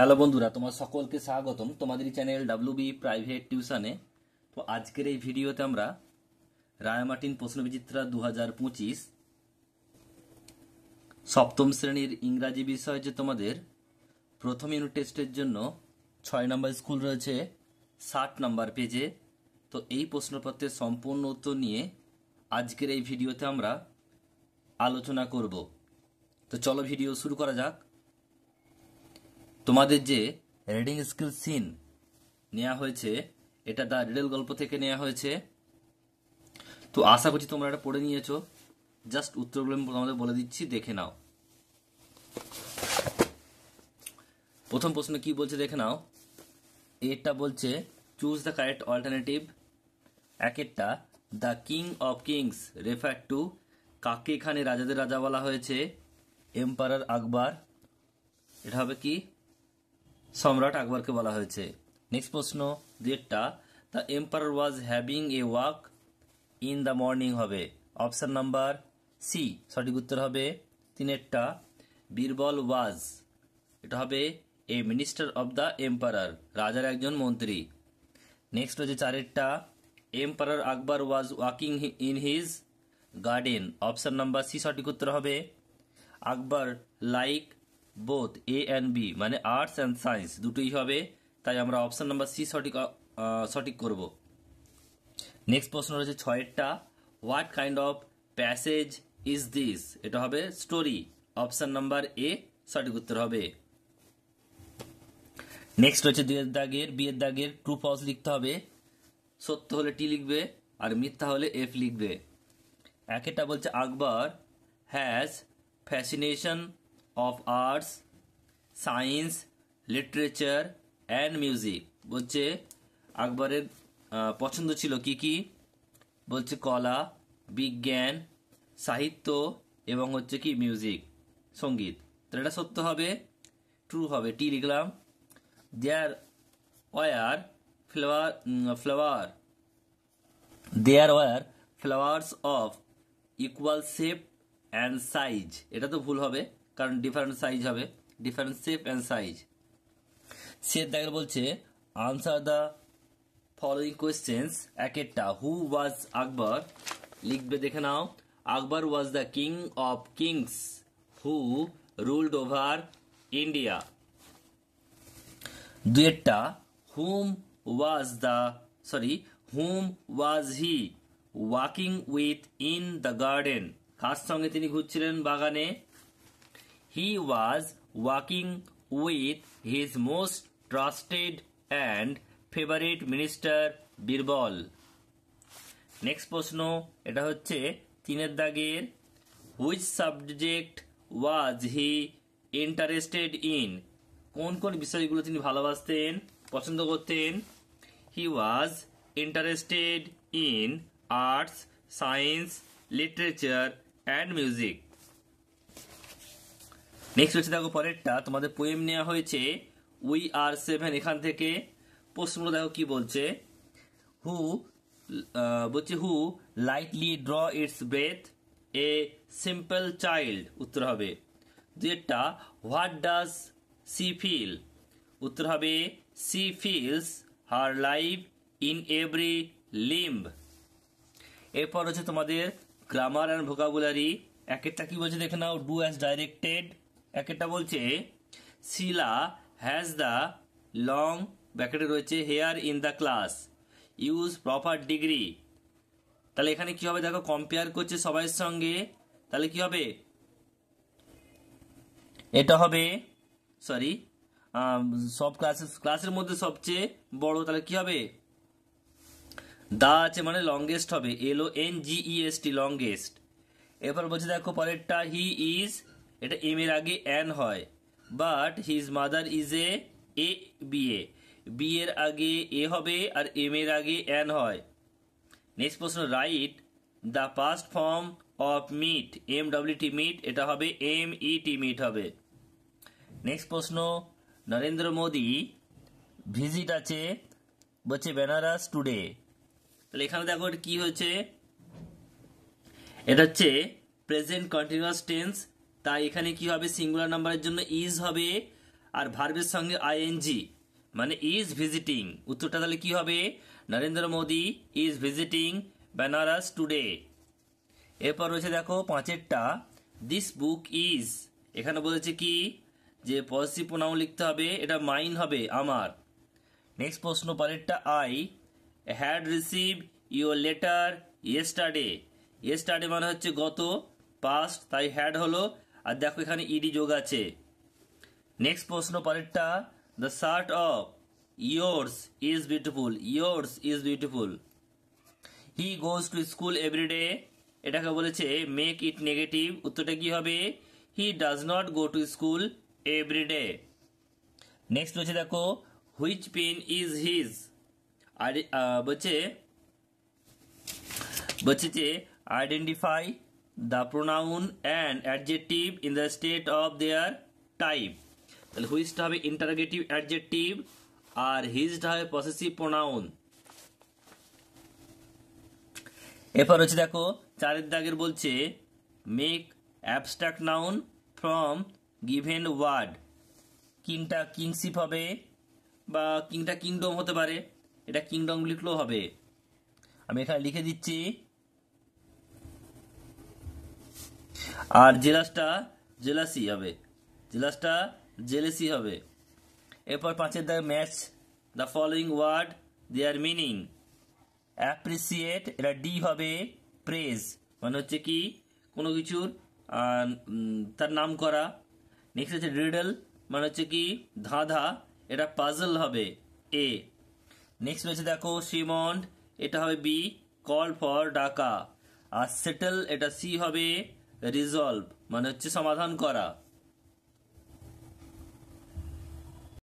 Hello বন্ধুরা, তোমার সকলকে স্বাগতম তোমাদের চ্যানেল ডাব্লিউবি প্রাইভেট টিউশনে। তো আজকের এই ভিডিওতে আমরা রায়মার্টিন প্রশ্নবিচিত্রা 2025 সপ্তম শ্রেণীর ইংরাজি বিষয় যে তোমাদের প্রথম ইউনিট টেস্টের জন্য 6 নম্বর স্কুল রয়েছে 60 নম্বর পেজে। তো এই প্রশ্নপত্রের সম্পূর্ণ উত্তর নিয়ে আজকের এই ভিডিওতে আমরা আলোচনা করব। তো চলো ভিডিও শুরু করা যাক। তোমাদের যে রিডিং স্কিল সিন নেওয়া হয়েছে এটা দ্য রিডল গল্প থেকে নেওয়া হয়েছে। তো আশা করছি তোমরা এটা পড়ে নিয়েছো। জাস্ট উত্তরগুলো আমি তোমাদের বলে দিচ্ছি, দেখে নাও। প্রথম প্রশ্ন কি বলছে দেখে নাও। এটা বলছে চুজ দ্য কারেক্ট অল্টারনেটিভ। একটা, the king of kings refer to, কাকে এখানে রাজাদের রাজা বলা হয়েছে? এম্পারার আকবর। এটা হবে কি? সম্রাট আকবরকে বলা হয়েছে। নেক্সট প্রশ্ন দুইটা, the emperor was having a walk in the morning হবে অপশন নাম্বার সি, সঠিক উত্তর হবে। তিনেরটা, বীরবল ওয়াজ, এটা হবে a minister of the emperor, রাজার একজন মন্ত্রী। নেক্সট হচ্ছে চারেরটা, emperor Akbar was walking in his garden, option number C সঠিক উত্তর হবে। Akbar like both A and B, মানে আর্টস অ্যান্ড সায়েন্স দুটোই হবে, তাই আমরা অপশন নাম্বার সি সঠিক করব। নেক্সট প্রশ্ন রয়েছে ছয়েরটা, what kind of passage is this, এটা হবে স্টোরি, অপশন নাম্বার এ সঠিক উত্তর হবে। নেক্সট রয়েছে বিয়ের দাগের ট্রু ফলস লিখতে হবে। সত্য হলে টি লিখবে আর মিথ্যা হলে এফ লিখবে। একটা বলছে Akbar has fascination of arts, science, literature and music. বলছে আকবরের পছন্দ ছিল কি কি? বলছে কলা, বিজ্ঞান, সাহিত্য এবং হচ্ছে কি মিউজিক, সঙ্গীত। তো এটা সত্য হবে, ট্রু হবে, টি লিখলাম। There were flowers of equal shape and size, এটা তো ভুল হবে কারণ ডিফারেন্ট সাইজ হবে, ডিফারেন্ট শেপ অ্যান্ড সাইজ। সে দাগের বলছে আনসার দ্য ফলোইং কোয়েশ্চেন্স। একটা, হু ওয়াজ আকবর, লিখবে দেখে নাও। Akbar was the king of kings who ruled over India. দুইটা, whom was he walking with in the garden, কার সঙ্গে তিনি ঘুরছিলেন বাগানে? He was walking with his most trusted and favourite minister Birbal. Next প্রশ্ন এটা হচ্ছে তিনের দাগের, which subject was he interested in, কোন কোন বিষয়গুলো তিনি ভালোবাসতেন, পছন্দ করতেন? He was interested in arts, science, literature and music. Next হচ্ছে দেখো পরেরটা, তোমাদের পোয়েম নেওয়া হয়েছে উই আর সেভেন, এখান থেকে প্রশ্নগুলো দেখো কি বলছে। Who lightly draw its breath a simple child, উত্তর হবে। দুইটা, হোয়াট ডাজ সি ফিল, উত্তর হবে she feels her life in every limb. এরপর হচ্ছে তোমাদের গ্রামার অ্যান্ড ভোকাবুলারি। একটা কি বলছে দেখে নাও, ডু অ্যাজ ডাইরেক্টেড। একটা বলছে শিলা হ্যাজ দ্য লং ব্র্যাকেটে রয়েছে here in the class, use proper degree. তাহলে এখানে কি হবে দেখো, কম্পেয়ার করছে সবার সঙ্গে, তাহলে কি হবে? এটা হবে সরি সব ক্লাসের মধ্যে সবচেয়ে বড়, তাহলে কি হবে? দা আছে মানে লংগেস্ট হবে, LONGEST, লংগেস্ট। এরপর বলছে দেখো পরেরটা, হি ইজ, এটা এম এর আগে অ্যান হয়, but his mother is a BA, B এর আগে এ হবে আর এম এর আগে অ্যান হয়। নেক্সট প্রশ্ন, write the past form of meet, MWT meet, এটা হবে MET মিট হবে। নেক্সট প্রশ্ন, নরেন্দ্র মোদী ভিজিট আছে, বলছে বেনারস টুডে। তাহলে এখানে দেখো কি হয়েছে, এটা হচ্ছে প্রেজেন্ট কন্টিনিউয়াস টেন্স, তাই এখানে কি হবে, সিঙ্গুলার নাম্বারের জন্য ইজ হবে আর ভার্বের সঙ্গে আইএনজি মানে ইজ ভিজিটিং। উত্তরটা তাহলে কি হবে? Narendra Modi is visiting Benaras today. এরপর রয়েছে দেখো 5এরটা, দিস বুক ইজ। এখানে বলেছে কি যে পজিটিভ প্রোনাউন লিখতে হবে, এটা মাইন হবে আমার। নেক্সট প্রশ্ন পরেরটা, I had receive your letter yesterday. Yesterday মানে হচ্ছে গত, পাস্ট, তাই হ্যাড হলো, আর দেখো এখানে ইডি যোগ আছে। নেক্সট প্রশ্ন পরেরটা, the shirt of yours is beautiful. Yours is beautiful. He goes to school every day, এটাকে বলেছে মেক ইট নেগেটিভ। উত্তরটা কি হবে? He does not go to school every day. Next রয়েছে দেখো, হুইচ পেন ইজ হিজ। আর বলছে যে identify the pronoun and adjective in the state of their type. তাহলে হুইচটা হবে ইন্টারোগেটিভ অ্যাডজেক্টিভ আর হিজটা হবে পসেসিভ প্রোনাউন। এরপর হচ্ছে দেখো 4এর দাগের বলছে make abstract noun from given word. কিংটা কিংশিপ হবে বা কিংটা কিংডম হতে পারে, এটা কিংডম লিখলেও হবে। আমি এখানে লিখে দিচ্ছি। আর জেলাসটা জেলাসি হবে, জেলাসটা জেলেসি হবে। এরপর 5এর দাগে match the following word their meaning. Appreciate, এটা ডি হবে। প্রেজ মানে হচ্ছে কি কোনো কিছুর তার নাম করা। নেক্সট হচ্ছে রিডল মানে হচ্ছে কি ধাঁধা, এটা পাজল হবে এ। নেক্সট রয়েছে দেখো সিমন্ড, এটা হবে বি। কল ফর ডাকা। আর সেটেল, এটা সি হবে। রিজলভ মানে হচ্ছে সমাধান করা।